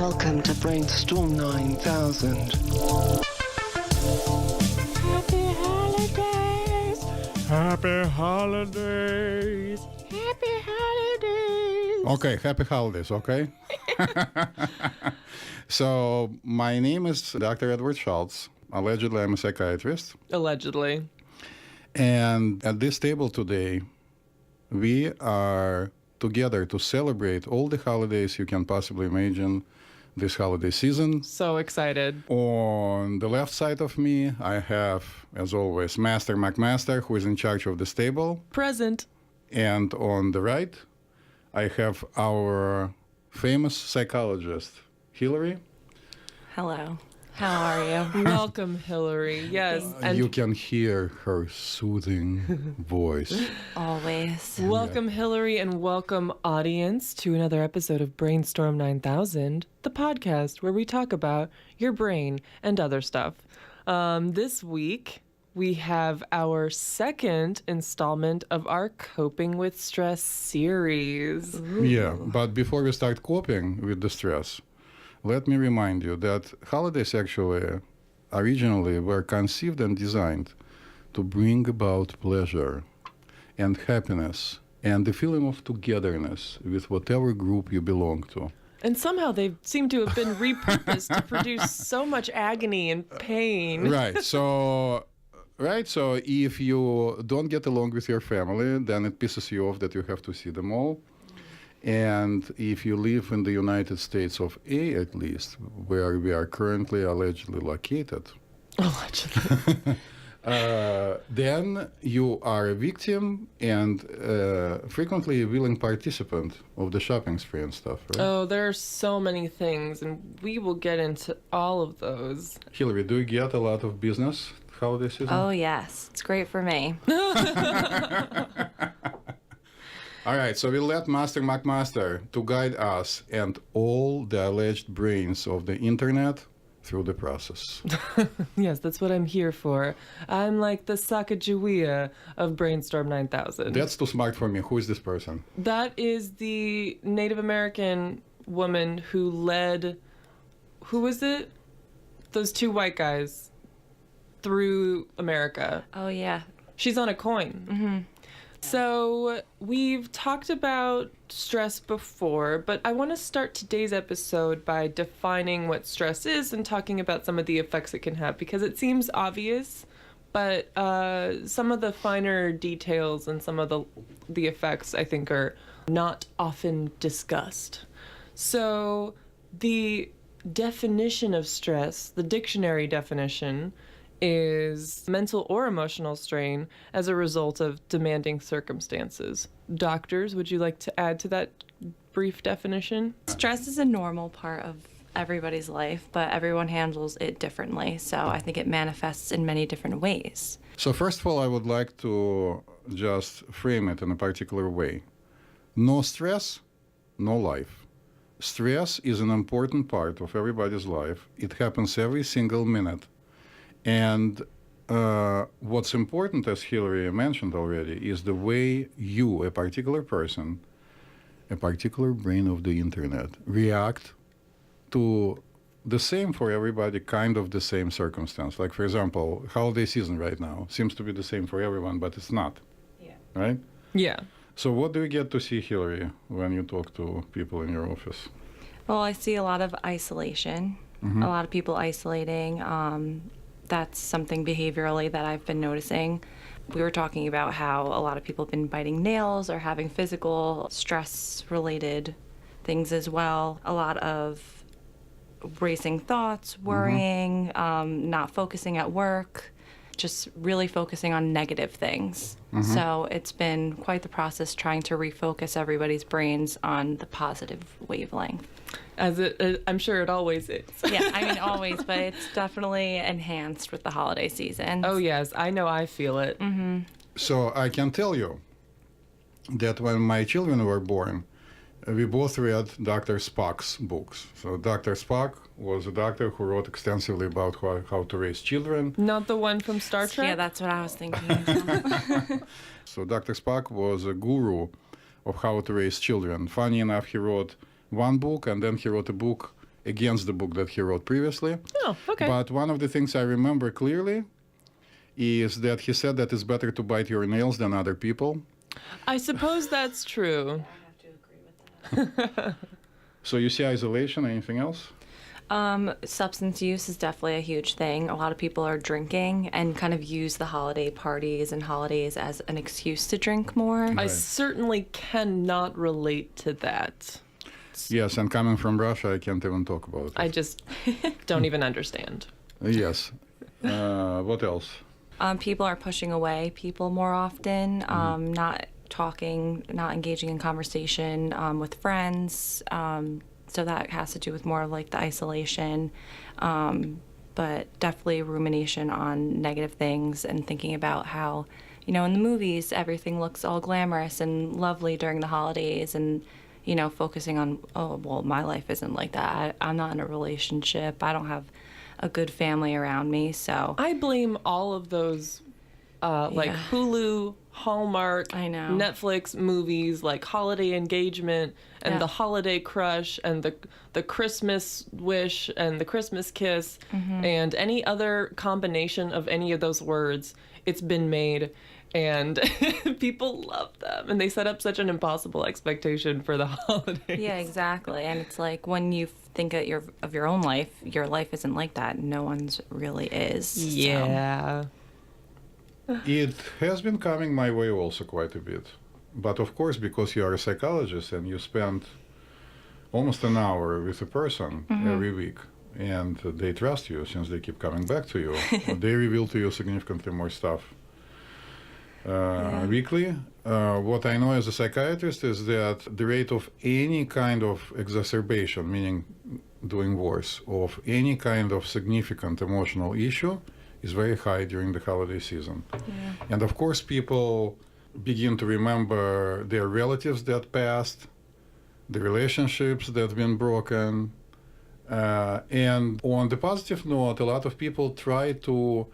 Welcome to BrainStorm 9000. Happy holidays! Happy holidays! Happy holidays! Okay, happy holidays, okay? So, my name is Dr. Edward Schultz. Allegedly, I'm a psychiatrist. Allegedly. And at this table today, we are together to celebrate all the holidays you can possibly imagine this holiday season. So excited. On the left side of me, I have, as always, Master McMaster, who is in charge of this table. Present. And on the right, I have our famous psychologist, Hillary. Hello. How are you? Welcome, Hillary. Yes. And You can hear her soothing voice. Always. welcome, Hillary, and welcome, audience, to another episode of BrainStorm 9000, the podcast where we talk about your brain and other stuff. This week, we have our second installment of our Coping with Stress series. Yeah, but before we start coping with the stress, let me remind you that holidays actually originally were conceived and designed to bring about pleasure and happiness and the feeling of togetherness with whatever group you belong to. And somehow they seem to have been repurposed to produce so much agony and pain. Right. So if you don't get along with your family, then it pisses you off that you have to see them all. And if you live in the United States of A, at least, where we are currently allegedly located, Allegedly. then you are a victim and frequently a willing participant of the shopping spree and stuff, right? Oh, there are so many things, and we will get into all of those. Hillary, do you get a lot of business holiday season? Oh, yes. It's great for me. All right, so we'll let Master McMaster to guide us and all the alleged brains of the internet through the process. Yes, that's what I'm here for. I'm like the Sacagawea of BrainStorm 9000. That's too smart for me. Who is this person? That is the Native American woman who led, who was it? Those two white guys through America. Oh, yeah. She's on a coin. Mm-hmm. So we've talked about stress before, but I want to start today's episode by defining what stress is and talking about some of the effects it can have, because it seems obvious, but some of the finer details and some of the effects I think are not often discussed. So the definition of stress, the dictionary definition, is mental or emotional strain as a result of demanding circumstances. Doctors, would you like to add to that brief definition? Stress is a normal part of everybody's life, but everyone handles it differently. So I think it manifests in many different ways. So first of all, I would like to just frame it in a particular way. No stress, no life. Stress is an important part of everybody's life. It happens every single minute. And what's important, as Hillary mentioned already, is the way you, a particular person, a particular brain of the internet, react to the same for everybody, kind of the same circumstance. Like, for example, holiday season right now seems to be the same for everyone, but it's not. Yeah. Right? Yeah. So what do you get to see, Hillary, when you talk to people in your office? Well, I see a lot of isolation, a lot of people isolating. That's something behaviorally that I've been noticing. We were talking about how a lot of people have been biting nails or having physical stress-related things as well. A lot of racing thoughts, worrying, not focusing at work, just really focusing on negative things. So it's been quite the process trying to refocus everybody's brains on the positive wavelength. As I'm sure it always is. Yeah, I mean always, but it's definitely enhanced with the holiday season. Oh yes, I know, I feel it. So I can tell you that when my children were born, we both read Dr. Spock's books. So Dr. Spock was a doctor who wrote extensively about how to raise children. Not the one from Star Trek? Yeah, that's what I was thinking. So Dr. Spock was a guru of how to raise children. Funny enough, he wrote one book, and then he wrote a book against the book that he wrote previously. Oh, okay. But one of the things I remember clearly is that he said that it's better to bite your nails than other people. I suppose that's true. I have to agree with that. So you see isolation, anything else? Substance use is definitely a huge thing. A lot of people are drinking and kind of use the holiday parties and holidays as an excuse to drink more. I Right. certainly cannot relate to that. Yes, and coming from Russia, I can't even talk about it. I just don't even understand. Yes. What else? People are pushing away people more often, not talking, not engaging in conversation with friends. So that has to do with more of like the isolation, but definitely rumination on negative things and thinking about how, in the movies, everything looks all glamorous and lovely during the holidays and, focusing on, oh, well, my life isn't like that. I'm not in a relationship. I don't have a good family around me, so. I blame all of those, like Yeah. Hulu, Hallmark, I know. Netflix movies, like Holiday Engagement and Yeah. the Holiday Crush and the Christmas Wish and the Christmas Kiss and any other combination of any of those words. It's been made, and people love them, and they set up such an impossible expectation for the holidays. Yeah, exactly. And it's like when you think of your own life, your life isn't like that. No one's really is. so. Yeah. It has been coming my way also quite a bit. But of course, because you are a psychologist and you spend almost an hour with a person every week, and they trust you since they keep coming back to you, they reveal to you significantly more stuff weekly. What I know as a psychiatrist is that the rate of any kind of exacerbation, meaning doing worse, of any kind of significant emotional issue is very high during the holiday season. And of course, people begin to remember their relatives that passed, the relationships that have been broken. And on the positive note, a lot of people try to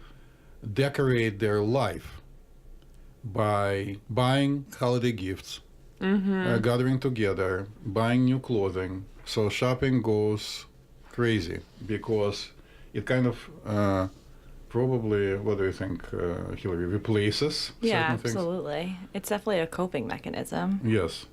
decorate their life by buying holiday gifts, gathering together, buying new clothing. So shopping goes crazy because it kind of probably, what do you think, Hillary, replaces Yeah, certain things? absolutely. It's definitely a coping mechanism Yes.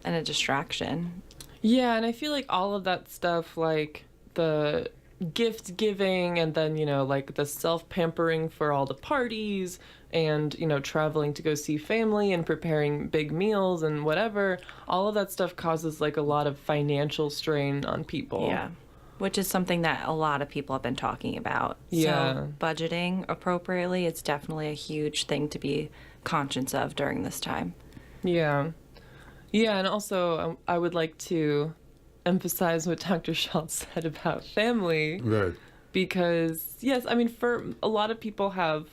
and a distraction. Yeah, and I feel like all of that stuff, like the gift giving and then, like the self-pampering for all the parties and, traveling to go see family and preparing big meals and whatever, all of that stuff causes like a lot of financial strain on people. Yeah. Which is something that a lot of people have been talking about. Yeah. So budgeting appropriately is definitely a huge thing to be conscious of during this time. Yeah. Yeah, and also I would like to emphasize what Dr. Schultz said about family. Right. Because, yes, I mean, for a lot of people have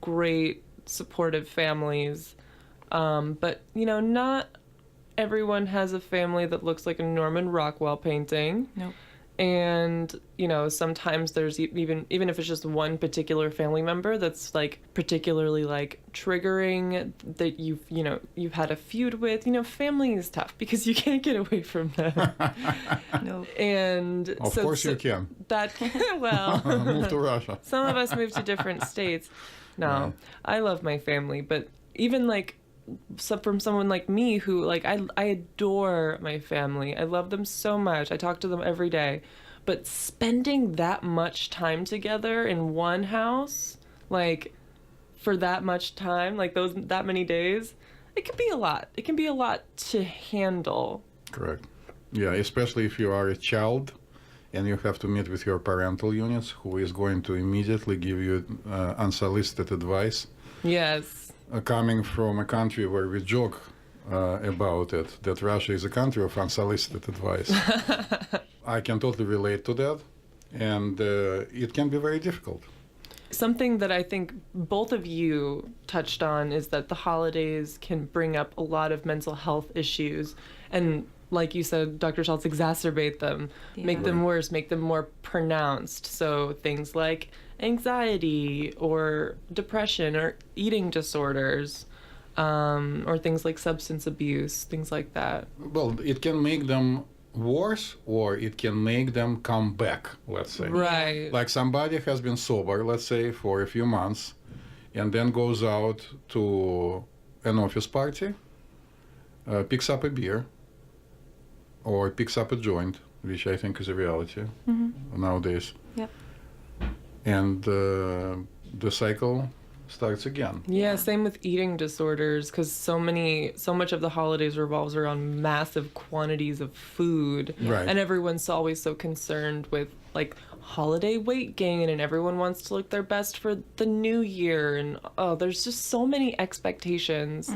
great supportive families, but, not everyone has a family that looks like a Norman Rockwell painting. Nope. And, sometimes there's even if it's just one particular family member that's like particularly like triggering that you've had a feud with, family is tough because you can't get away from that. Nope. And Of course you can. That, well, Move to Russia. some of us moved to different states. No, Right. I love my family, but even like from someone like me who like I adore my family. I love them so much. I talk to them every day. But spending that much time together in one house, like for that much time, like that many days, it can be a lot. It can be a lot to handle. Correct. Yeah, especially if you are a child and you have to meet with your parental units, who is going to immediately give you unsolicited advice. Yes. Coming from a country where we joke about it, that Russia is a country of unsolicited advice. I can totally relate to that, and it can be very difficult. Something that I think both of you touched on is that the holidays can bring up a lot of mental health issues, and like you said, Dr. Schultz, exacerbate them, make them worse, make them more pronounced. So things like anxiety or depression or eating disorders, or things like substance abuse, things like that. Well, it can make them worse or it can make them come back, let's say. Right. Like somebody has been sober, let's say, for a few months, and then goes out to an office party, picks up a beer, or picks up a joint, which I think is a reality nowadays. Yep. And the cycle starts again. Yeah, same with eating disorders, because so much of the holidays revolves around massive quantities of food. Right. And everyone's always so concerned with like holiday weight gain, and everyone wants to look their best for the new year. And there's just so many expectations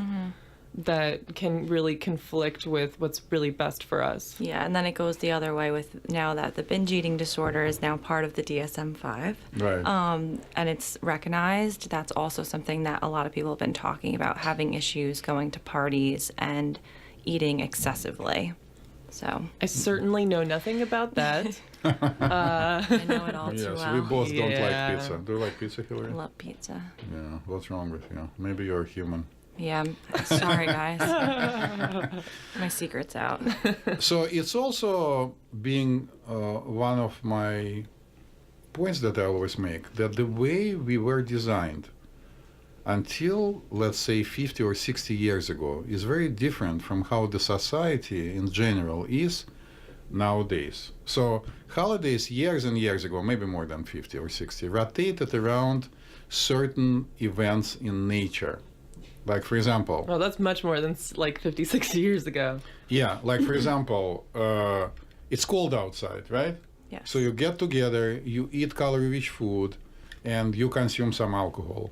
that can really conflict with what's really best for us. Yeah, and then it goes the other way with now that the binge eating disorder is now part of the DSM-5. Right. And it's recognized. That's also something that a lot of people have been talking about, having issues going to parties and eating excessively. So I certainly know nothing about that. I know it all too Yes, well. we both don't Yeah. like pizza. Do you like pizza, Hillary? I love pizza. Yeah, what's wrong with you? Maybe you're human. Yeah, sorry guys. My secret's out. So it's also being one of my points that I always make, that the way we were designed until, let's say, 50 or 60 years ago is very different from how the society in general is nowadays. So holidays years and years ago, maybe more than 50 or 60, rotated around certain events in nature. Like, for example... Well, that's much more than like 50, 60 years ago. Yeah, like, for example, it's cold outside, right? Yes. So you get together, you eat calorie-rich food, and you consume some alcohol.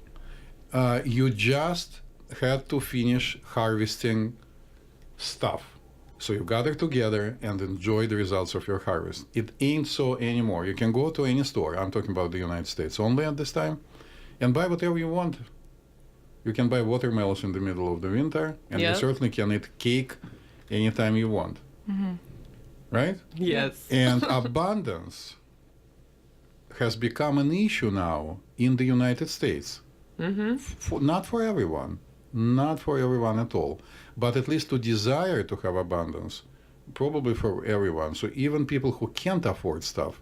You just had to finish harvesting stuff. So you gather together and enjoy the results of your harvest. It ain't so anymore. You can go to any store, I'm talking about the United States only at this time, and buy whatever you want. You can buy watermelons in the middle of the winter, and Yep. you certainly can eat cake anytime you want. Right? Yes. And abundance has become an issue now in the United States. Not for everyone, not for everyone at all, but at least to desire to have abundance, probably for everyone. So even people who can't afford stuff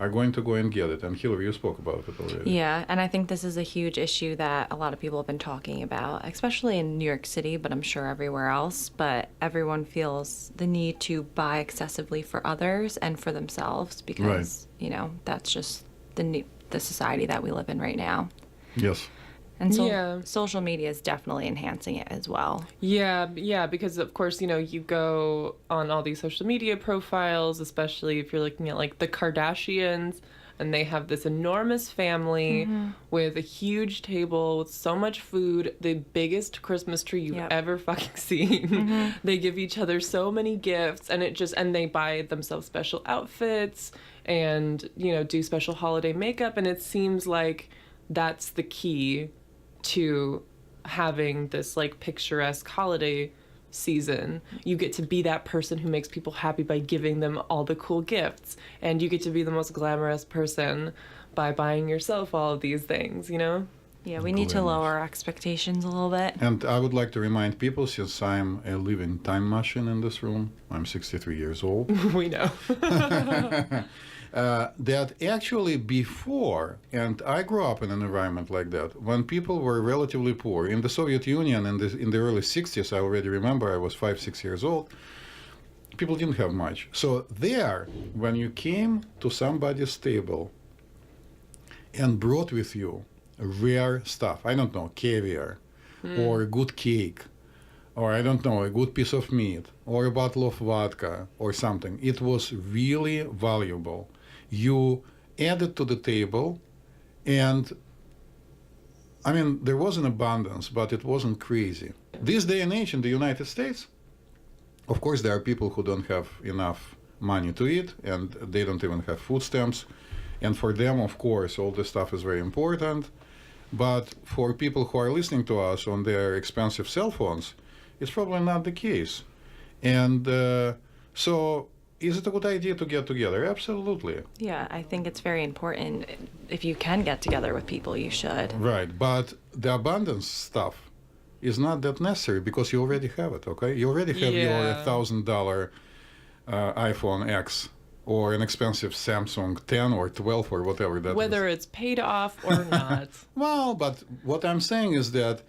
are going to go and get it. And Hillary, you spoke about it already. Yeah, and I think this is a huge issue that a lot of people have been talking about, especially in New York City, but I'm sure everywhere else. But everyone feels the need to buy excessively for others and for themselves because, you know, that's just the society that we live in right now. Yes. And so Yeah. social media is definitely enhancing it as well. Yeah, because of course, you know, you go on all these social media profiles, especially if you're looking at like the Kardashians, and they have this enormous family with a huge table with so much food, the biggest Christmas tree you've Yep. ever fucking seen. They give each other so many gifts, and they buy themselves special outfits and, you know, do special holiday makeup, and it seems like that's the key to having this like picturesque holiday season. You get to be that person who makes people happy by giving them all the cool gifts, and you get to be the most glamorous person by buying yourself all of these things, you know? Yeah, we need to lower our expectations a little bit. And I would like to remind people, since I'm a living time machine in this room, I'm 63 years old, We know. that actually before, and I grew up in an environment like that, when people were relatively poor, in the Soviet Union in the early 60s, I already remember I was 5-6 years old, people didn't have much. So there, when you came to somebody's table and brought with you rare stuff, I don't know, caviar, or a good cake, or I don't know, a good piece of meat, or a bottle of vodka, or something, it was really valuable. You added to the table, and I mean, there was an abundance, but it wasn't crazy. This day and age in the United States, of course, there are people who don't have enough money to eat, and they don't even have food stamps. And for them, of course, all this stuff is very important. But for people who are listening to us on their expensive cell phones, it's probably not the case. And so is it a good idea to get together? Absolutely. Yeah, I think it's very important. If you can get together with people, you should. Right. But the abundance stuff is not that necessary because you already have it, okay? You already have your Yeah. $1,000 iPhone X or an expensive Samsung 10 or 12 or whatever that Whether is. it's paid off or not. Well, but what I'm saying is that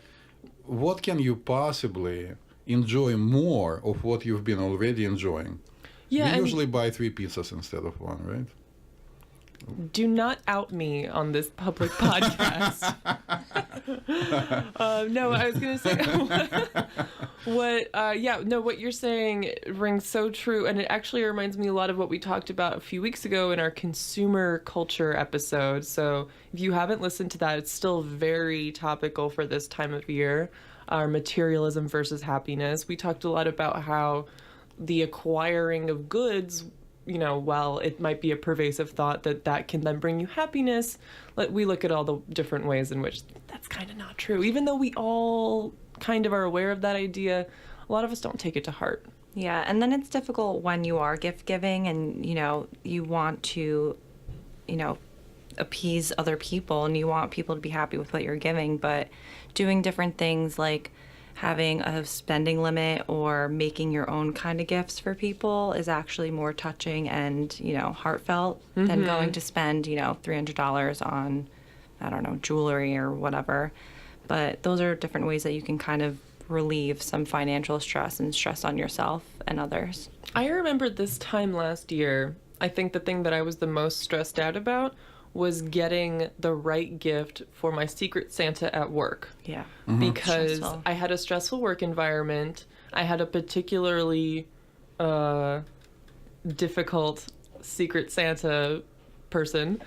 what can you possibly enjoy more of what you've been already enjoying? Yeah, We and usually buy 3 pizzas instead of 1, right? do not out me on this public podcast. No, I was going to say what you're saying rings so true. And it actually reminds me a lot of what we talked about a few weeks ago in our consumer culture episode. So if you haven't listened to that, it's still very topical for this time of year. Our materialism versus happiness. We talked a lot about how the acquiring of goods, while it might be a pervasive thought that can then bring you happiness, we look at all the different ways in which that's kind of not true. Even though we all kind of are aware of that idea, a lot of us don't take it to heart. Yeah, and then it's difficult when you are gift giving and, you want to, appease other people and you want people to be happy with what you're giving, but doing different things like having a spending limit or making your own kind of gifts for people is actually more touching and, heartfelt than going to spend, $300 on, I don't know, jewelry or whatever. But those are different ways that you can kind of relieve some financial stress and stress on yourself and others. I remember this time last year, I think the thing that I was the most stressed out about was getting the right gift for my Secret Santa at work. Yeah. Because Stressful. I had a stressful work environment. I had a particularly difficult Secret Santa person.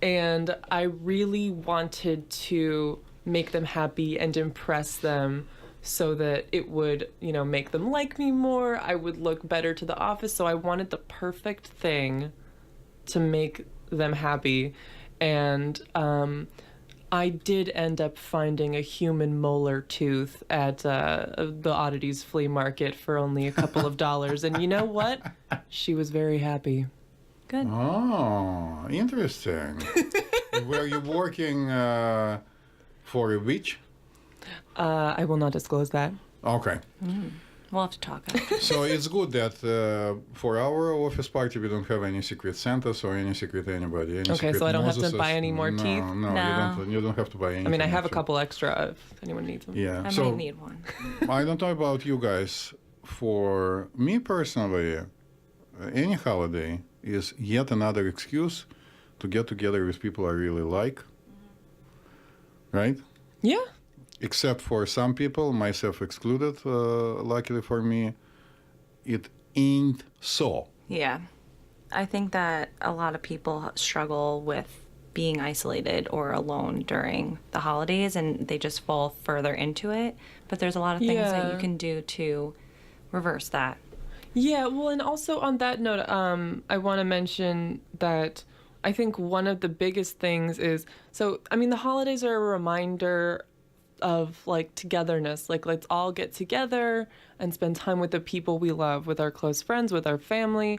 And I really wanted to make them happy and impress them so that it would, make them like me more. I would look better to the office. So I wanted the perfect thing to make them happy. And I did end up finding a human molar tooth at the oddities flea market for only a couple of dollars. And you know what? She was very happy. Good. Oh, interesting. Were you working for a witch? I will not disclose that. Okay. We'll have to talk after. So it's good that for our office party we don't have any secret Santas or any secret anybody. Any Okay, secret so I don't have to Moseses. buy any more No, teeth? No, No. You don't have to buy anything. I mean, I have a actually. couple extra if anyone needs them. Yeah. I so might need one. I don't know about you guys. For me personally, any holiday is yet another excuse to get together with people I really like. Right? Yeah. Except for some people, myself excluded, luckily for me, it ain't so. Yeah. I think that a lot of people struggle with being isolated or alone during the holidays and they just fall further into it. But there's a lot of things that Yeah. you can do to reverse that. Yeah, well, and also on that note, I want to mention that I think one of the biggest things is, the holidays are a reminder of togetherness. Let's all get together and spend time with the people we love, with our close friends, with our family.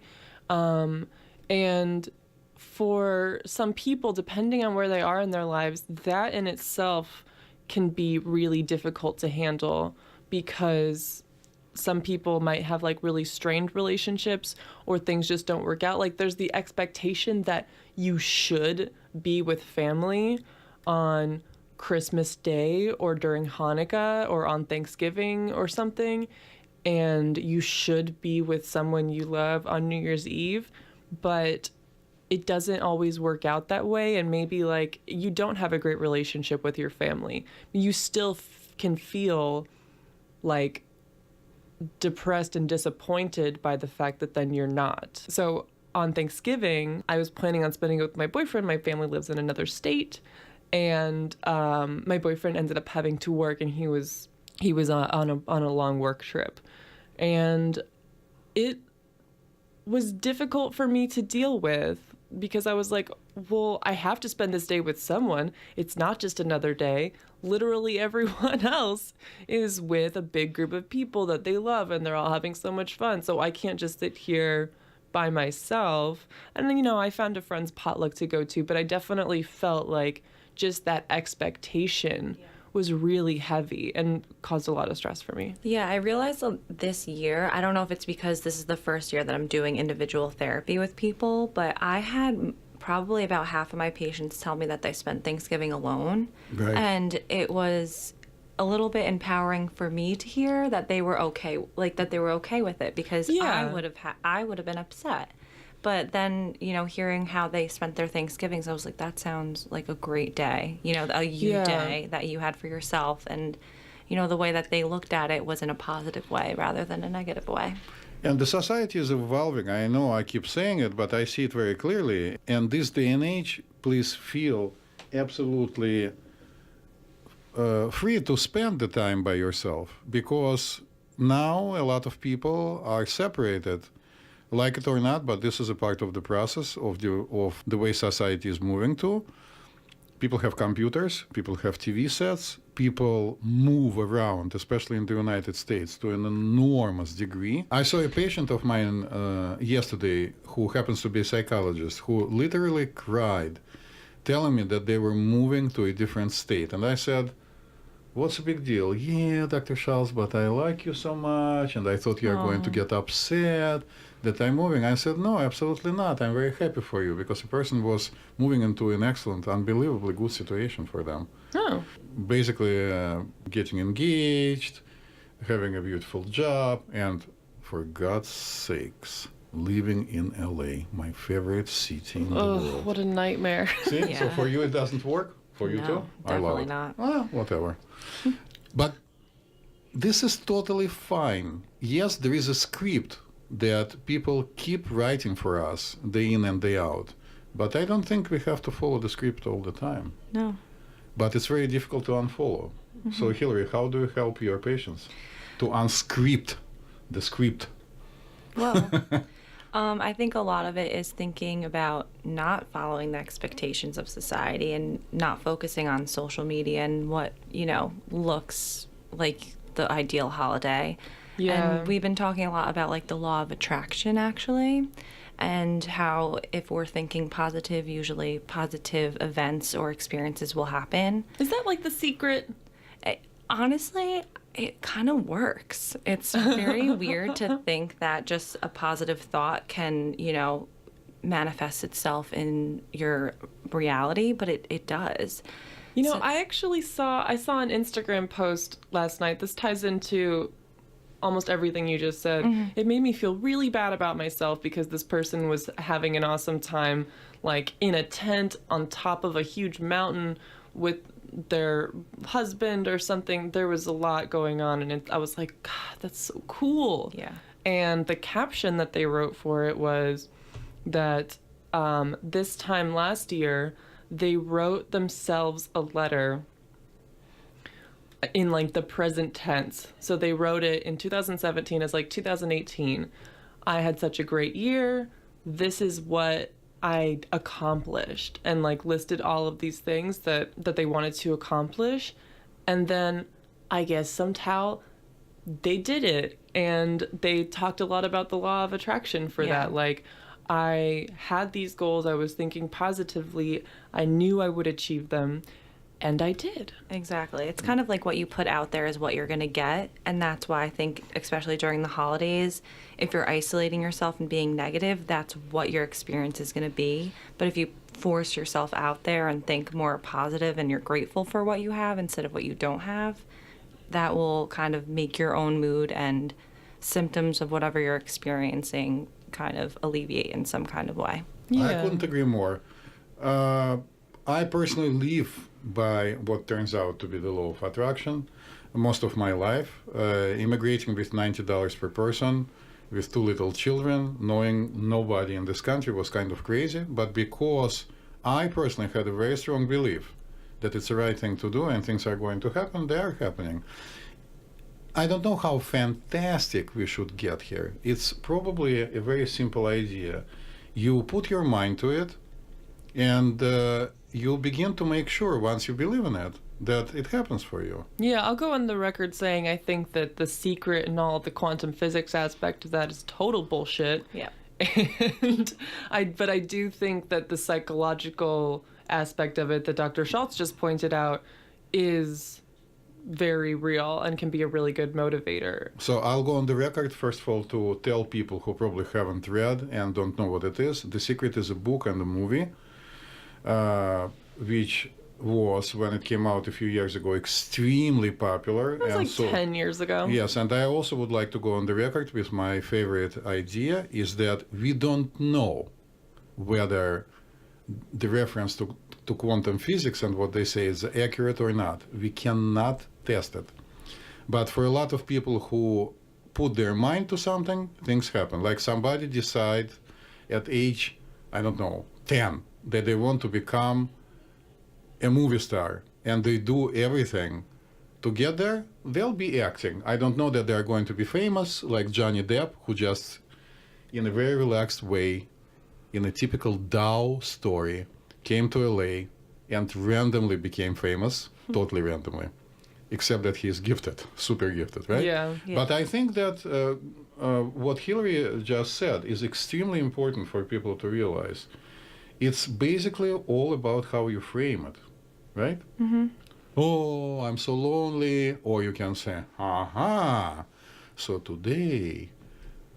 And for some people, depending on where they are in their lives, that in itself can be really difficult to handle because some people might have really strained relationships or things just don't work out. There's the expectation that you should be with family on Christmas Day or during Hanukkah or on Thanksgiving or something, and you should be with someone you love on New Year's Eve, but it doesn't always work out that way, and maybe you don't have a great relationship with your family. You still can feel depressed and disappointed by the fact that then you're not. So on Thanksgiving, I was planning on spending it with my boyfriend. My family lives in another state. And my boyfriend ended up having to work, and he was on a long work trip, and it was difficult for me to deal with because I was like, well, I have to spend this day with someone. It's not just another day. Literally everyone else is with a big group of people that they love, and they're all having so much fun. So I can't just sit here by myself. And then, I found a friend's potluck to go to, but I definitely felt like just that expectation was really heavy and caused a lot of stress for me. Yeah, I realized this year, I don't know if it's because this is the first year that I'm doing individual therapy with people, but I had probably about half of my patients tell me that they spent Thanksgiving alone. Right. And it was a little bit empowering for me to hear that they were okay, like that they were okay with it, because Yeah. I would have been upset. But then, you know, hearing how they spent their Thanksgivings, I was like, that sounds like a great day. You know, a Yeah. day that you had for yourself. And, you know, the way that they looked at it was in a positive way rather than a negative way. And the society is evolving. I know I keep saying it, but I see it very clearly. And this day and age, please feel absolutely free to spend the time by yourself, because now a lot of people are separated, like it or not, but this is a part of the process of the way society is moving to. People have computers, people have TV sets, people move around, especially in the United States, to an enormous degree. I saw a patient of mine yesterday who happens to be a psychologist, who literally cried, telling me that they were moving to a different state. And I said, what's the big deal? Yeah, Dr. Schultz, but I like you so much, and I thought you are going to get upset that I'm moving. I said, no, absolutely not. I'm very happy for you, because the person was moving into an excellent, unbelievably good situation for them. Oh. Basically, getting engaged, having a beautiful job, and for God's sakes, living in LA, my favorite city in the world. What a nightmare. See? So Yeah. for you, it doesn't work? For you No, too? I love definitely it. not. Well, whatever. But this is totally fine. Yes, there is a script that people keep writing for us day in and day out. But I don't think we have to follow the script all the time. No. But it's very difficult to unfollow. So, Hillary, how do you help your patients to unscript the script? Well, I think a lot of it is thinking about not following the expectations of society and not focusing on social media and what, you know, looks like the ideal holiday. Yeah. And we've been talking a lot about like the law of attraction, actually, and how if we're thinking positive, usually positive events or experiences will happen. Is that like the secret? Honestly, it kind of works. It's very weird to think that just a positive thought can, you know, manifest itself in your reality, but it does. You know, So- I saw an Instagram post last night. This ties into almost everything you just said. It made me feel really bad about myself because this person was having an awesome time, like in a tent on top of a huge mountain with their husband or something. There was a lot going on, and I was like, God, that's so cool. Yeah. And the caption that they wrote for it was that this time last year, they wrote themselves a letter in like the present tense. So they wrote it in 2017 as like 2018. I had such a great year. This is what I accomplished, and like listed all of these things that they wanted to accomplish. And then I guess somehow they did it, and they talked a lot about the law of attraction for Yeah. that. Like, I had these goals, I was thinking positively, I knew I would achieve them, and I did. Exactly. It's kind of like what you put out there is what you're going to get. And that's why I think, especially during the holidays, if you're isolating yourself and being negative, that's what your experience is going to be. But if you force yourself out there and think more positive and you're grateful for what you have instead of what you don't have, that will kind of make your own mood and symptoms of whatever you're experiencing kind of alleviate in some kind of way. I couldn't agree more. I personally live by what turns out to be the law of attraction most of my life, immigrating with $90 per person, with 2 little children, knowing nobody in this country was kind of crazy, but because I personally had a very strong belief that it's the right thing to do and things are going to happen, they are happening. I don't know how fantastic we should get here. It's probably a very simple idea. You put your mind to it, and you'll begin to make sure, once you believe in it, that it happens for you. Yeah, I'll go on the record saying I think that the secret and all of the quantum physics aspect of that is total bullshit. Yeah. And but I do think that the psychological aspect of it that Dr. Schultz just pointed out is very real and can be a really good motivator. So I'll go on the record, first of all, to tell people who probably haven't read and don't know what it is. The Secret is a book and a movie, which was, when it came out a few years ago, extremely popular. It was like 10 years ago. Yes, and I also would like to go on the record with my favorite idea is that we don't know whether the reference to quantum physics and what they say is accurate or not. We cannot test it. But for a lot of people who put their mind to something, things happen. Like somebody decide at age, I don't know, 10, that they want to become a movie star, and they do everything to get there, they'll be acting. I don't know that they're going to be famous like Johnny Depp, who just, in a very relaxed way, in a typical Dow story, came to LA and randomly became famous, totally randomly, except that he's gifted, super gifted, right? Yeah. But I think that what Hillary just said is extremely important for people to realize. It's basically all about how you frame it, right? Mm-hmm. Oh, I'm so lonely. Or you can say, aha, so today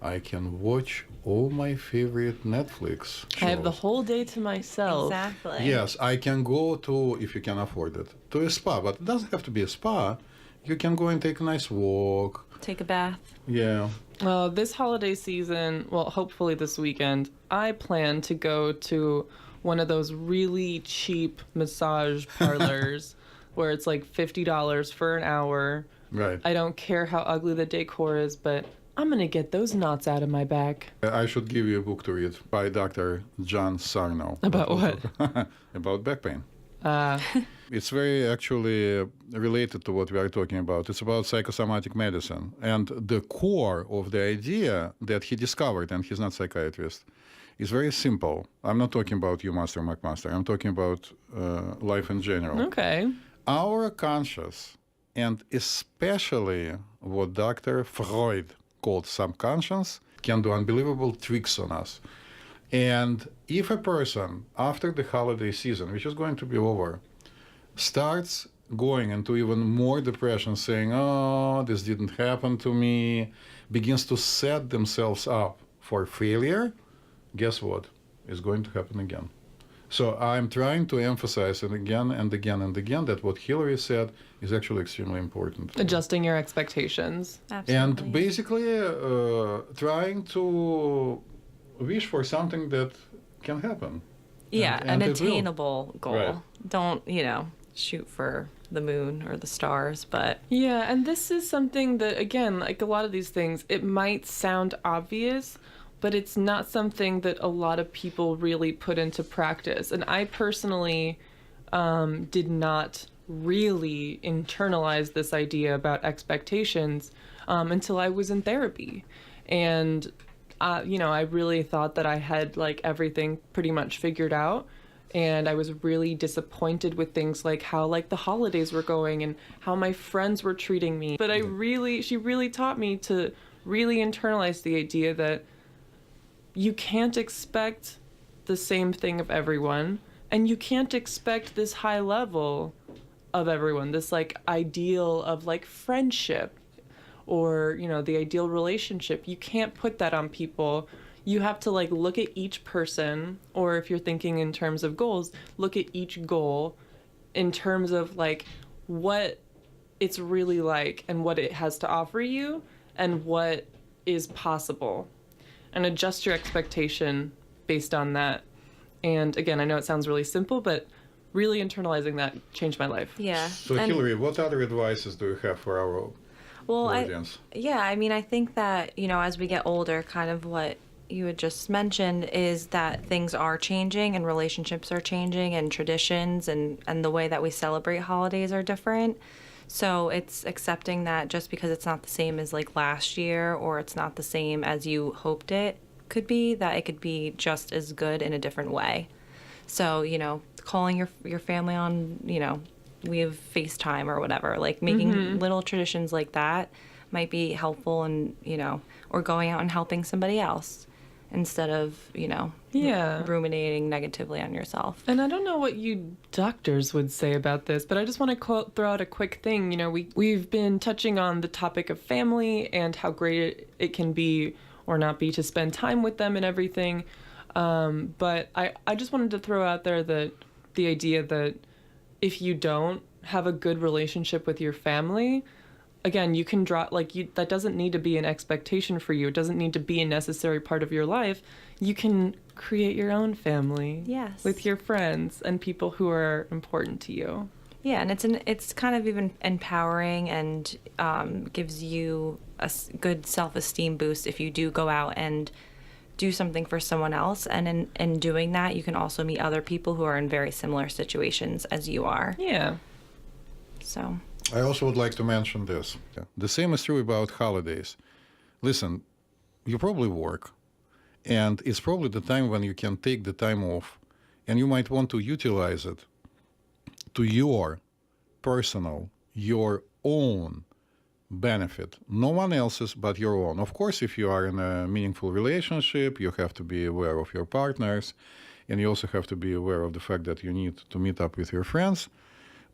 I can watch all my favorite Netflix shows. I have the whole day to myself. Exactly. Yes, I can go to, if you can afford it, to a spa. But it doesn't have to be a spa. You can go and take a nice walk. Take a bath. Yeah. Well, this holiday season, well, hopefully this weekend, I plan to go to one of those really cheap massage parlors where it's like $50 for an hour. Right. I don't care how ugly the decor is, but I'm going to get those knots out of my back. I should give you a book to read by Dr. John Sarno. About what? About back pain. It's very actually related to what we are talking about. It's about psychosomatic medicine. And the core of the idea that he discovered, and he's not a psychiatrist, is very simple. I'm not talking about you, Master McMaster. I'm talking about life in general. Okay. Our conscious, and especially what Dr. Freud called subconscious, can do unbelievable tricks on us. And if a person, after the holiday season, which is going to be over, starts going into even more depression, saying, oh, this didn't happen to me, begins to set themselves up for failure, guess what? It's going to happen again. So I'm trying to emphasize it again and again and again that what Hillary said is actually extremely important. Adjusting your expectations. Absolutely. And basically trying to wish for something that can happen. Yeah, And an it will. attainable goal. Right. Don't, shoot for the moon or the stars, but Yeah, and this is something that, again, like a lot of these things, it might sound obvious, but it's not something that a lot of people really put into practice. And I personally did not really internalize this idea about expectations until I was in therapy. And, I really thought that I had like everything pretty much figured out. And I was really disappointed with things like how like the holidays were going and how my friends were treating me. But she really taught me to really internalize the idea that you can't expect the same thing of everyone, and you can't expect this high level of everyone, this like ideal of like friendship or, the ideal relationship. You can't put that on people. You have to like look at each person, or if you're thinking in terms of goals, look at each goal in terms of like what it's really like and what it has to offer you and what is possible, and adjust your expectation based on that. And again, I know it sounds really simple, but really internalizing that changed my life. yeah. So And- Hillary, what other advices do you have for our audience? I think that, as we get older, kind of what you had just mentioned is that things are changing and relationships are changing and traditions and the way that we celebrate holidays are different. So it's accepting that just because it's not the same as like last year or it's not the same as you hoped it could be, that it could be just as good in a different way. So, calling your family on, we have FaceTime or whatever, like making little traditions like that might be helpful, and, or going out and helping somebody else. instead of, Yeah. ruminating negatively on yourself. And I don't know what you doctors would say about this, but I just want to throw out a quick thing. We've been touching on the topic of family and how great it can be or not be to spend time with them and everything. But I just wanted to throw out there that the idea that if you don't have a good relationship with your family, again, you can draw, that doesn't need to be an expectation for you. It doesn't need to be a necessary part of your life. You can create your own family. Yes. With your friends and people who are important to you. Yeah, and it's kind of even empowering and gives you a good self-esteem boost if you do go out and do something for someone else. And in doing that, you can also meet other people who are in very similar situations as you are. Yeah. So I also would like to mention this. The same is true about holidays. Listen, you probably work, and it's probably the time when you can take the time off, and you might want to utilize it to your personal, your own benefit. No one else's but your own. Of course, if you are in a meaningful relationship, you have to be aware of your partners, and you also have to be aware of the fact that you need to meet up with your friends.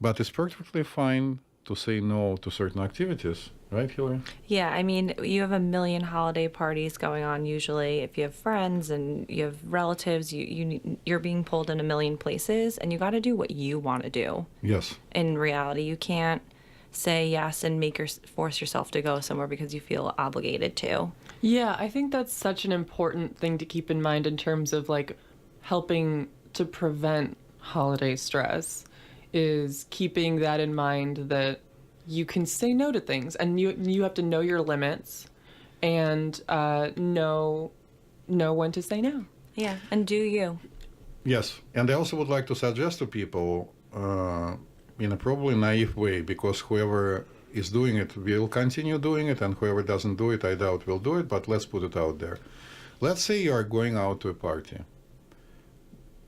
But it's perfectly fine to say no to certain activities, right, Hillary? yeah, I mean, you have a million holiday parties going on usually. If you have friends and you have relatives, you're being pulled in a million places, and you got to do what you want to do. Yes. In reality, you can't say yes and force yourself to go somewhere because you feel obligated to. Yeah, I think that's such an important thing to keep in mind in terms of helping to prevent holiday stress, is keeping that in mind, that you can say no to things, and you have to know your limits and know when to say no. Yeah, and do you. Yes, and I also would like to suggest to people in a probably naive way, because whoever is doing it will continue doing it, and whoever doesn't do it, I doubt will do it, but let's put it out there. Let's say you are going out to a party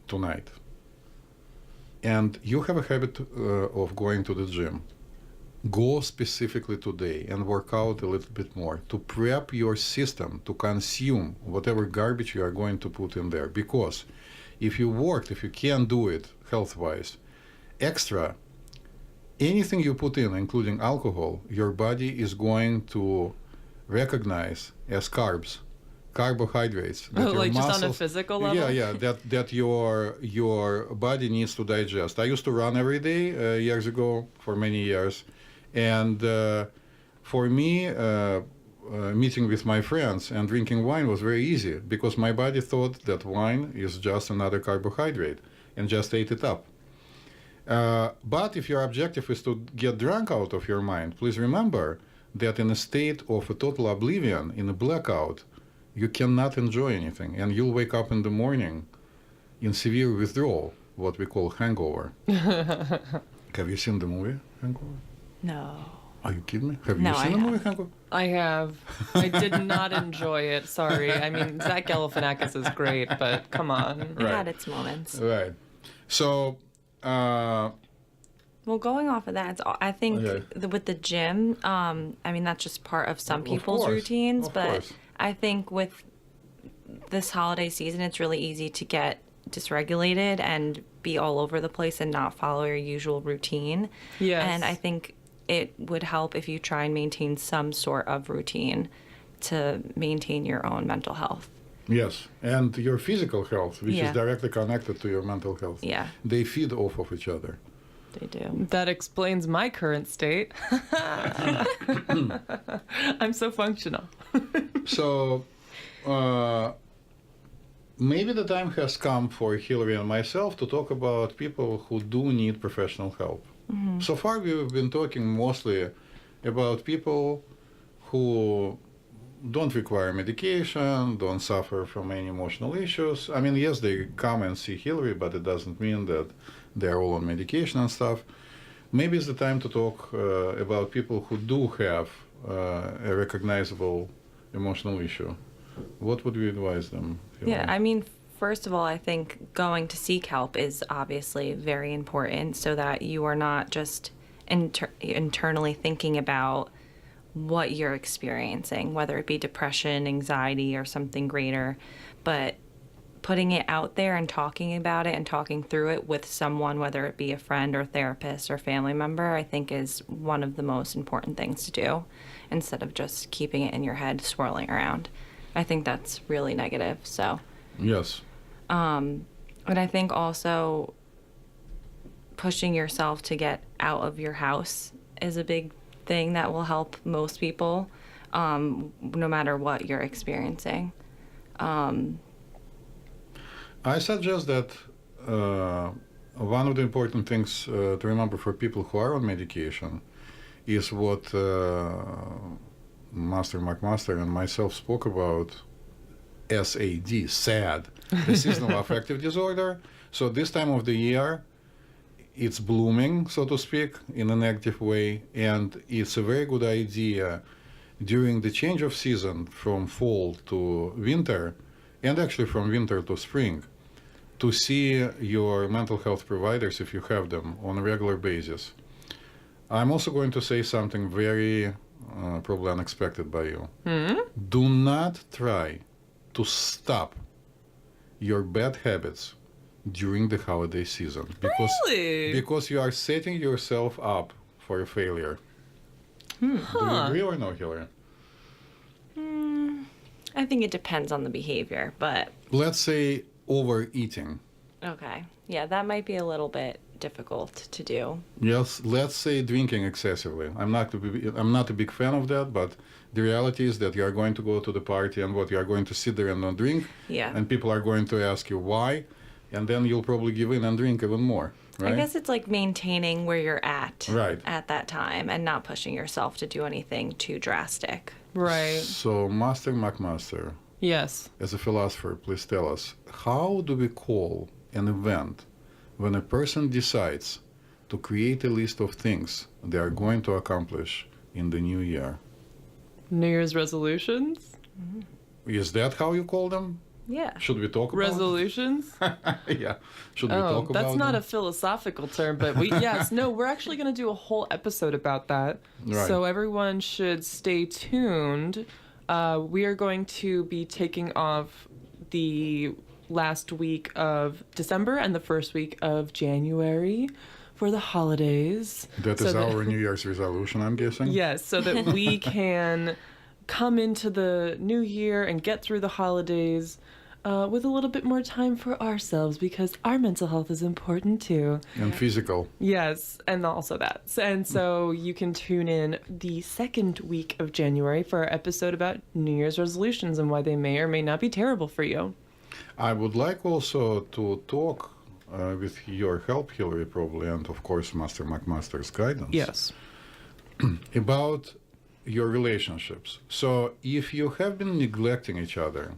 tonight, and you have a habit of going to the gym. Go specifically today and work out a little bit more to prep your system to consume whatever garbage you are going to put in there. Because if you can do it health-wise, extra, anything you put in, including alcohol, your body is going to recognize as carbs, carbohydrates. That your Just on a muscles, physical level? Yeah, that your body needs to digest. I used to run every day years ago, for many years. And for me, meeting with my friends and drinking wine was very easy, because my body thought that wine is just another carbohydrate and just ate it up. But if your objective is to get drunk out of your mind, please remember that in a state of a total oblivion, in a blackout, you cannot enjoy anything, and you'll wake up in the morning in severe withdrawal, what we call hangover. Have you seen the movie Hangover? No. Are you kidding me? Have No, you seen I the movie have. Hangover? I have. I did not enjoy it. Sorry. I mean, Zach Galifianakis is great, but come on. It had its moments. Right. So, Well, going off of that, I think Okay. with the gym, I mean, that's just part of some people's course, routines. of But course. I think with this holiday season, it's really easy to get dysregulated and be all over the place and not follow your usual routine. Yes. And I think it would help if you try and maintain some sort of routine to maintain your own mental health. yes, and your physical health, which Yeah. is directly connected to your mental health. Yeah, They feed off of each other. they do. That explains my current state. I'm so functional. So, maybe the time has come for Hillary and myself to talk about people who do need professional help. So far, we've been talking mostly about people who don't require medication, don't suffer from any emotional issues. I mean, yes, they come and see Hillary, but it doesn't mean that they're all on medication and stuff. Maybe it's the time to talk about people who do have a recognizable emotional issue. What would we advise them? Hillary? Yeah, I mean, first of all, I think going to seek help is obviously very important so that you are not just internally thinking about what you're experiencing, whether it be depression, anxiety, or something greater. But putting it out there and talking about it and talking through it with someone, whether it be a friend or therapist or family member, I think is one of the most important things to do instead of just keeping it in your head swirling around. I think that's really negative. So, Yes. and I think also pushing yourself to get out of your house is a big thing that will help most people, no matter what you're experiencing. I suggest that one of the important things to remember for people who are on medication is what Master McMaster and myself spoke about, SAD, SAD, the seasonal affective disorder. So this time of the year, it's blooming, so to speak, in a negative way, and it's a very good idea during the change of season from fall to winter, and actually from winter to spring, to see your mental health providers, if you have them, on a regular basis. I'm also going to say something very probably unexpected by you. Do not try to stop your bad habits during the holiday season, because you are setting yourself up for a failure. Do you agree or no, Hillary? I think it depends on the behavior, but Let's say overeating. okay. Yeah, that might be a little bit difficult to do. Yes, let's say drinking excessively. I'm not a big fan of that, but the reality is that you are going to go to the party and what you are going to sit there and not drink, Yeah. and people are going to ask you why, and then you'll probably give in and drink even more, right? I guess it's like maintaining where you're at Right. at that time and not pushing yourself to do anything too drastic. Right. So, Master McMaster, Yes. as a philosopher, please tell us, how do we call an event when a person decides to create a list of things they are going to accomplish in the new year? New Year's resolutions? Is that how you call them? Yeah. Should we talk about Resolutions? it? Yeah. Should we talk about that's not them? a philosophical term, but we're actually going to do a whole episode about that. Right. So everyone should stay tuned. We are going to be taking off the last week of December and the first week of January for the holidays. That is our New Year's resolution, I'm guessing? Yes, so that we can come into the new year and get through the holidays with a little bit more time for ourselves, because our mental health is important too. And physical. Yes, and also that. And so you can tune in the second week of January for our episode about New Year's resolutions and why they may or may not be terrible for you. I would like also to talk with your help, Hillary, probably, and of course, Master McMaster's guidance. Yes. About your relationships. So if you have been neglecting each other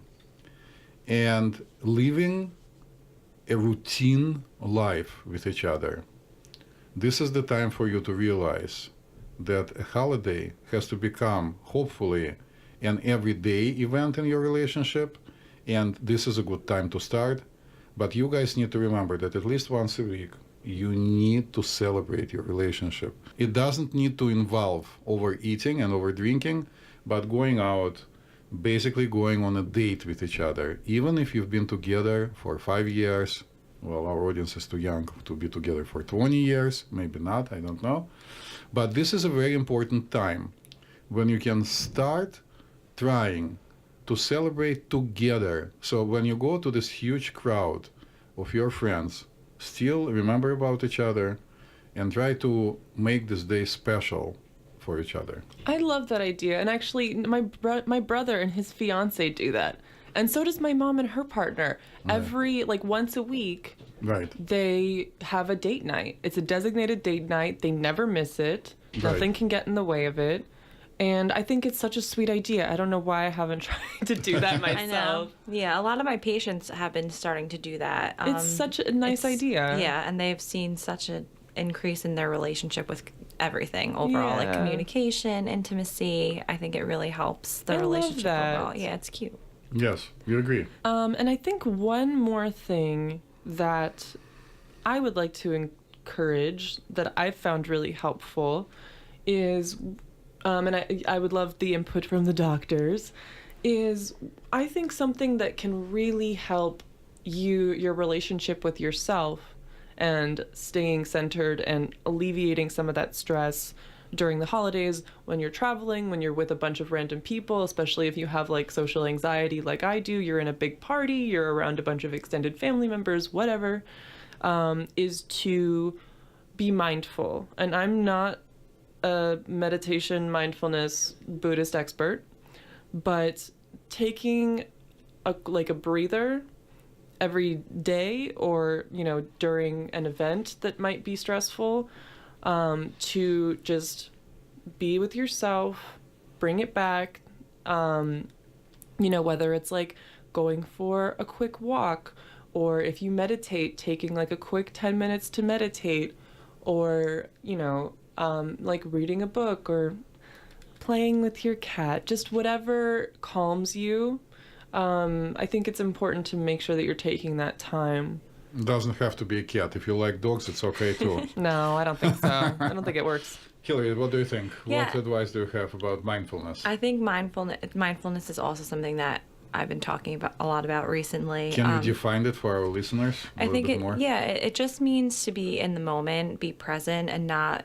and living a routine life with each other, this is the time for you to realize that a holiday has to become, hopefully, an everyday event in your relationship, and this is a good time to start. But you guys need to remember that at least once a week, you need to celebrate your relationship. It doesn't need to involve overeating and overdrinking, but going out, basically going on a date with each other. Even if you've been together for 5 years, well, our audience is too young to be together for 20 years, maybe not, I don't know. But this is a very important time when you can start trying to celebrate together. So when you go to this huge crowd of your friends, still remember about each other and try to make this day special for each other. I love that idea. And actually, my brother and his fiance do that. And so does my mom and her partner. Every, once a week, Right. they have a date night. It's a designated date night. They never miss it. Right. Nothing can get in the way of it. And I think it's such a sweet idea. I don't know why I haven't tried to do that myself. I know. Yeah, a lot of my patients have been starting to do that. It's such a nice idea. Yeah, and they've seen such an increase in their relationship with everything overall, like Yeah. communication, intimacy. I think it really helps the I love relationship that. overall. Yeah, it's cute. Yes, we agree. And I think one more thing that I would like to encourage that I've found really helpful is and I would love the input from the doctors, is I think something that can really help your relationship with yourself and staying centered and alleviating some of that stress during the holidays when you're traveling, when you're with a bunch of random people, especially if you have like social anxiety like I do, you're in a big party, you're around a bunch of extended family members, whatever, is to be mindful. And I'm not a meditation, mindfulness, Buddhist expert, but taking a breather every day or, during an event that might be stressful, to just be with yourself, bring it back, whether it's like going for a quick walk, or if you meditate, taking like a quick 10 minutes to meditate, or, like reading a book or playing with your cat, just whatever calms you. I think it's important to make sure that you're taking that time. It doesn't have to be a cat. If you like dogs, it's okay too. No, I don't think so. I don't think it works. Hillary, what do you think? Yeah. What advice do you have about mindfulness? I think mindfulness is also something that I've been talking about a lot about recently. Can you define it for our listeners a little bit more? It just means to be in the moment, be present, and not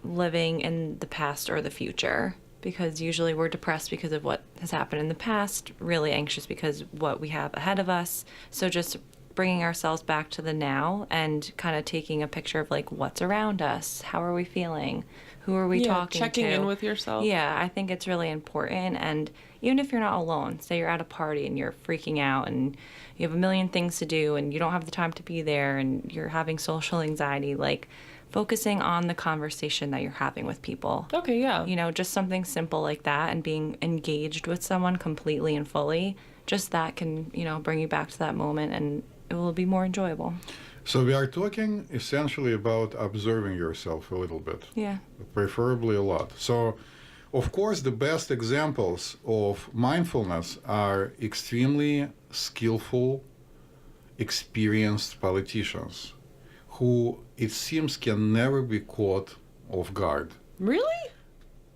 living in the past or the future. Because usually we're depressed because of what has happened in the past, really anxious because what we have ahead of us. So just bringing ourselves back to the now and kind of taking a picture of like what's around us, how are we feeling, who are we talking to. Checking in with yourself. Yeah, I think it's really important. And even if you're not alone, say you're at a party and you're freaking out and you have a million things to do and you don't have the time to be there and you're having social anxiety, like focusing on the conversation that you're having with people. Okay, yeah. Just something simple like that, and being engaged with someone completely and fully, just that can, bring you back to that moment, and it will be more enjoyable. So we are talking essentially about observing yourself a little bit. Yeah. Preferably a lot. So, of course, the best examples of mindfulness are extremely skillful, experienced politicians who, it seems, can never be caught off guard. Really?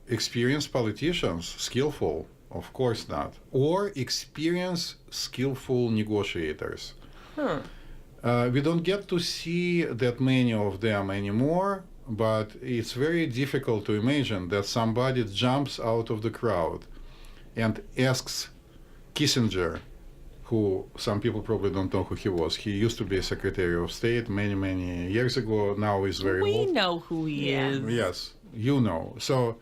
Experienced politicians, skillful, of course not. Or experienced, skillful negotiators. Huh. We don't get to see that many of them anymore, but it's very difficult to imagine that somebody jumps out of the crowd and asks Kissinger, who some people probably don't know who he was. He used to be Secretary of State many, many years ago. Now he's very old. We know who he is. Yes, you know. So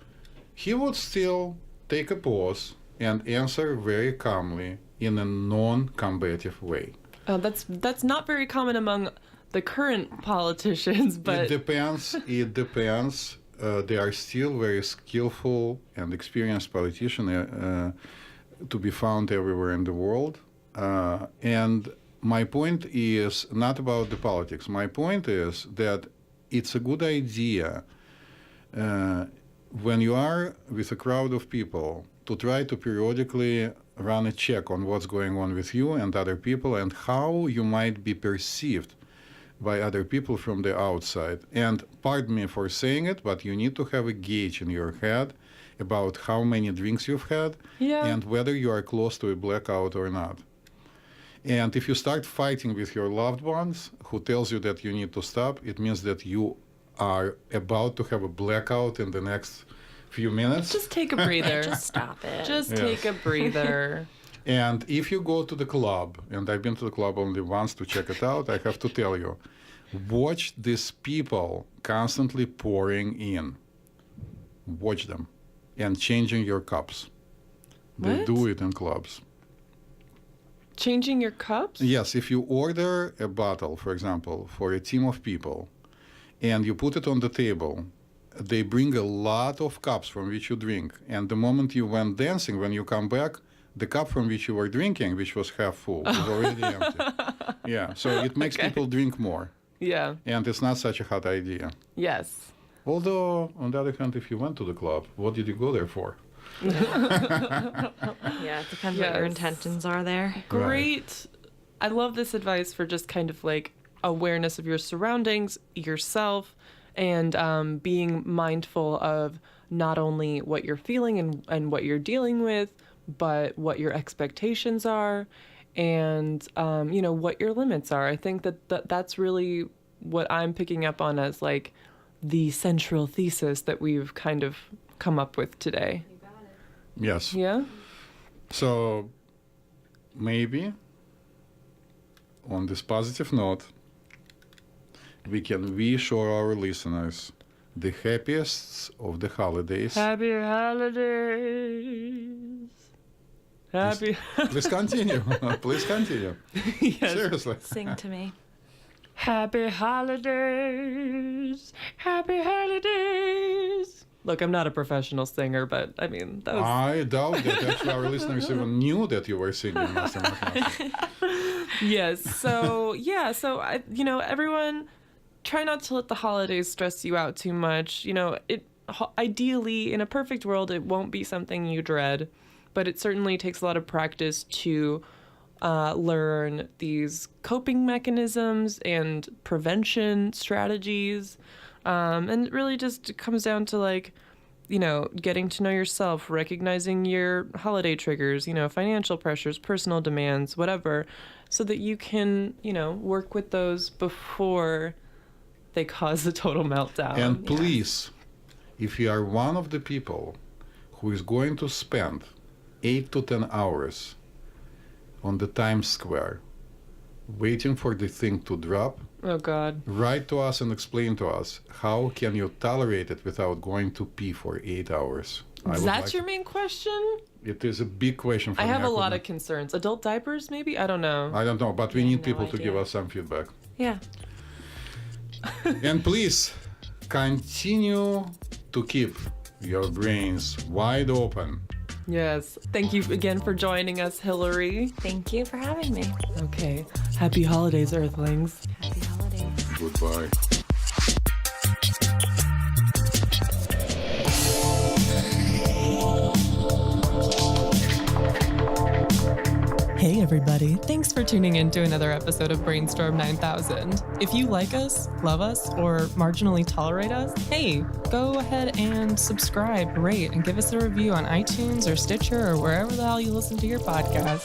he would still take a pause and answer very calmly in a non-combative way. Oh, that's not very common among the current politicians, but... It depends. It depends. They are still very skillful and experienced politicians to be found everywhere in the world. And my point is not about the politics. My point is that it's a good idea when you are with a crowd of people to try to periodically run a check on what's going on with you and other people and how you might be perceived by other people from the outside. And pardon me for saying it, but you need to have a gauge in your head about how many drinks you've had and whether you are close to a blackout or not. And if you start fighting with your loved ones who tells you that you need to stop, it means that you are about to have a blackout in the next few minutes. Just take a breather. Just stop it. Just take a breather. And if you go to the club, and I've been to the club only once to check it out, I have to tell you, watch these people constantly pouring in. Watch them. And changing your cups. They What? do it in clubs. Changing your cups? Yes, if you order a bottle, for example, for a team of people, and you put it on the table, they bring a lot of cups from which you drink. And the moment you went dancing, when you come back, the cup from which you were drinking, which was half full, is already empty. Yeah, so it makes people drink more. Yeah. And it's not such a hot idea. Yes. Although, on the other hand, if you went to the club, what did you go there for? Yeah, it depends what your Yes. intentions are there. Great. I love this advice for just kind of like awareness of your surroundings, yourself, and being mindful of not only what you're feeling and what you're dealing with, but what your expectations are and, what your limits are. I think that's really what I'm picking up on as like the central thesis that we've kind of come up with today. You got it. Yes. Yeah? So maybe on this positive note, we can wish all our listeners the happiest of the holidays. Happy holidays. Happy. Please continue. Please continue. Yes. Seriously. Sing to me. Happy holidays. Happy holidays. Look, I'm not a professional singer, but I mean, that was. I doubt that actually our listeners even knew that you were singing, Master Mahashi. Yes. So, yeah. So, everyone, try not to let the holidays stress you out too much. Ideally, in a perfect world, it won't be something you dread, but it certainly takes a lot of practice to learn these coping mechanisms and prevention strategies. And it really just comes down to getting to know yourself, recognizing your holiday triggers, financial pressures, personal demands, whatever, so that you can, work with those before they cause a total meltdown. And please, if you are one of the people who is going to spend 8 to 10 hours on the Times Square waiting for the thing to drop, Oh, God. write to us and explain to us how can you tolerate it without going to pee for 8 hours. That's your main question? It is a big question for I me. have a lot couldn't- of concerns. Adult diapers, maybe? I don't know. I don't know, but we I have need no people to idea. give us some feedback. Yeah. And please continue to keep your brains wide open. Yes. Thank you again for joining us, Hillary. Thank you for having me. Okay. Happy holidays, Earthlings. Happy holidays. Goodbye. Hey everybody, thanks for tuning in to another episode of BrainStorm 9000. If you like us, love us, or marginally tolerate us, hey, go ahead and subscribe, rate, and give us a review on iTunes or Stitcher or wherever the hell you listen to your podcasts.